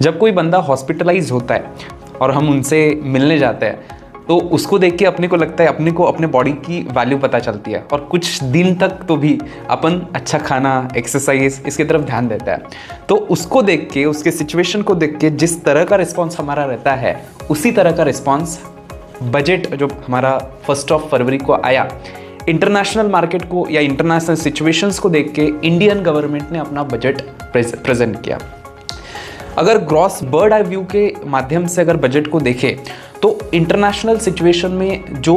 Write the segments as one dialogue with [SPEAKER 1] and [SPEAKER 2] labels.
[SPEAKER 1] जब कोई बंदा हॉस्पिटलाइज होता है और हम उनसे मिलने जाते हैं तो उसको देख के अपने को लगता है, अपने को अपने बॉडी की वैल्यू पता चलती है और कुछ दिन तक तो भी अपन अच्छा खाना, एक्सरसाइज इसकी तरफ ध्यान देता है। तो उसको देख के, उसके सिचुएशन को देख के जिस तरह का रिस्पॉन्स हमारा रहता है उसी तरह का रिस्पॉन्स बजट जो हमारा 1 फरवरी को आया, इंटरनेशनल मार्केट को या इंटरनेशनल सिचुएशंस को देख के इंडियन गवर्नमेंट ने अपना बजट प्रेजेंट किया। अगर ग्रॉस बर्ड आई व्यू के माध्यम से अगर बजट को देखें तो इंटरनेशनल सिचुएशन में जो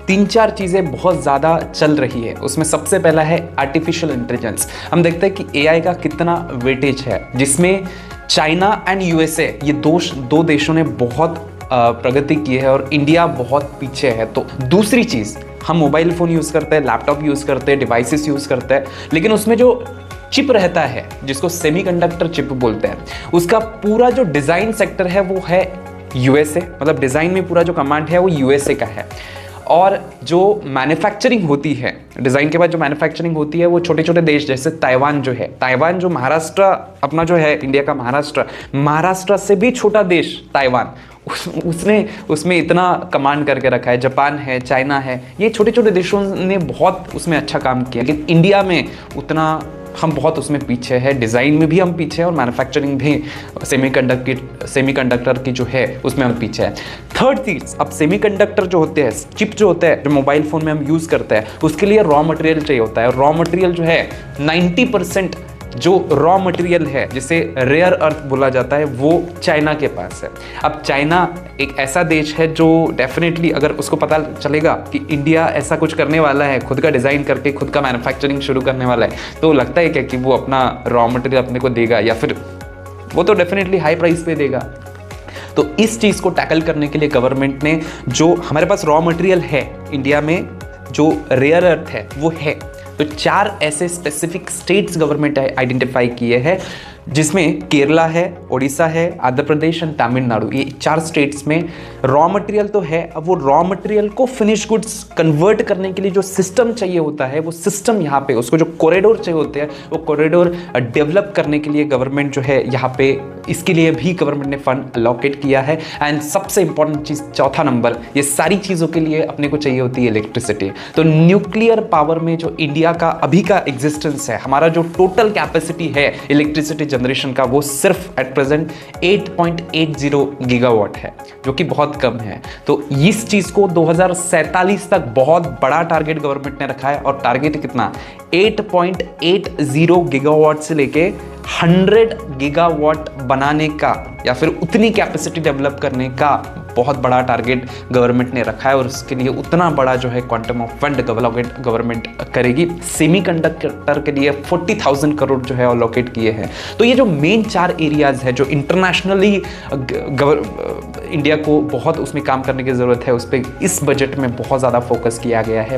[SPEAKER 1] 3-4 चीज़ें बहुत ज़्यादा चल रही है उसमें सबसे पहला है आर्टिफिशियल इंटेलिजेंस। हम देखते हैं कि एआई का कितना वेटेज है, जिसमें चाइना एंड यूएसए ये दो देशों ने बहुत प्रगति की है और इंडिया बहुत पीछे है। तो दूसरी चीज़, हम मोबाइल फ़ोन यूज़ करते हैं, लैपटॉप यूज़ करते हैं, डिवाइसेस यूज़ करते हैं, लेकिन उसमें जो चिप रहता है जिसको सेमीकंडक्टर चिप बोलते हैं, उसका पूरा जो डिज़ाइन सेक्टर है वो है यूएसए, मतलब डिज़ाइन में पूरा जो कमांड है वो यूएसए का है। और जो मैन्युफैक्चरिंग होती है, डिज़ाइन के बाद जो मैन्युफैक्चरिंग होती है वो छोटे छोटे देश जैसे ताइवान जो है, ताइवान जो महाराष्ट्र अपना जो है इंडिया का महाराष्ट्र से भी छोटा देश ताइवान, उसने उसमें इतना कमांड करके रखा है। जापान है, चाइना है, ये छोटे छोटे देशों ने बहुत उसमें अच्छा काम किया, लेकिन इंडिया में उतना हम बहुत उसमें पीछे है। डिज़ाइन में भी हम पीछे हैं और मैन्युफैक्चरिंग भी सेमीकंडक्टर की जो है उसमें हम पीछे हैं। थर्ड चीज़, अब सेमीकंडक्टर जो होते हैं, चिप जो होते हैं, जो मोबाइल फ़ोन में हम यूज़ करते हैं, उसके लिए रॉ मटेरियल चाहिए होता है। रॉ मटेरियल जो है 90% जो रॉ मटेरियल है जिसे रेयर अर्थ बोला जाता है वो चाइना के पास है। अब चाइना एक ऐसा देश है जो डेफिनेटली अगर उसको पता चलेगा कि इंडिया ऐसा कुछ करने वाला है, खुद का डिज़ाइन करके खुद का मैन्युफैक्चरिंग शुरू करने वाला है, तो लगता है क्या कि वो अपना रॉ मटेरियल अपने को देगा, या फिर वो तो डेफिनेटली हाई प्राइस पे देगा। तो इस चीज़ को टैकल करने के लिए गवर्नमेंट ने, जो हमारे पास रॉ मटेरियल है इंडिया में, जो रेयर अर्थ है वो है, तो 4 ऐसे स्पेसिफिक स्टेट्स गवर्नमेंट आइडेंटिफाई किए हैं, जिसमें केरला है, उड़ीसा है, आंध्र प्रदेश एंड तमिलनाडु। ये 4 स्टेट्स में रॉ मटेरियल तो है। अब वो रॉ मटेरियल को फिनिश गुड्स कन्वर्ट करने के लिए जो सिस्टम चाहिए होता है, वो सिस्टम यहाँ पे, उसको जो कॉरिडोर चाहिए होते हैं, वो कॉरिडोर डेवलप करने के लिए गवर्नमेंट जो है यहाँ पे, इसके लिए भी गवर्नमेंट ने फंड अलॉकेट किया है। एंड सबसे इंपॉर्टेंट चीज़, चौथा नंबर, ये सारी चीज़ों के लिए अपने को चाहिए होती है इलेक्ट्रिसिटी। तो न्यूक्लियर पावर में जो इंडिया का अभी का एग्जिस्टेंस है, हमारा जो टोटल कैपेसिटी है इलेक्ट्रिसिटी जनरेशन का, वो सिर्फ एट प्रेजेंट 8.80 गीगावाट है, जो कि बहुत कम है। तो इस चीज को 2047 तक बहुत बड़ा टारगेट गवर्नमेंट ने रखा है, और टारगेट कितना, 8.80 गीगावाट से लेके 100 गीगावाट बनाने का, या फिर उतनी कैपेसिटी डेवलप करने का बहुत बड़ा टारगेट गवर्नमेंट ने रखा है। और उसके लिए उतना बड़ा जो है क्वांटम ऑफ फंड गवर्नमेंट करेगी। सेमीकंडक्टर के लिए 40,000 करोड़ जो है अलॉकेट किए हैं। तो ये जो मेन 4 एरियाज है जो इंटरनेशनली इंडिया को बहुत उसमें काम करने की ज़रूरत है, उस पर इस बजट में बहुत ज़्यादा फोकस किया गया है।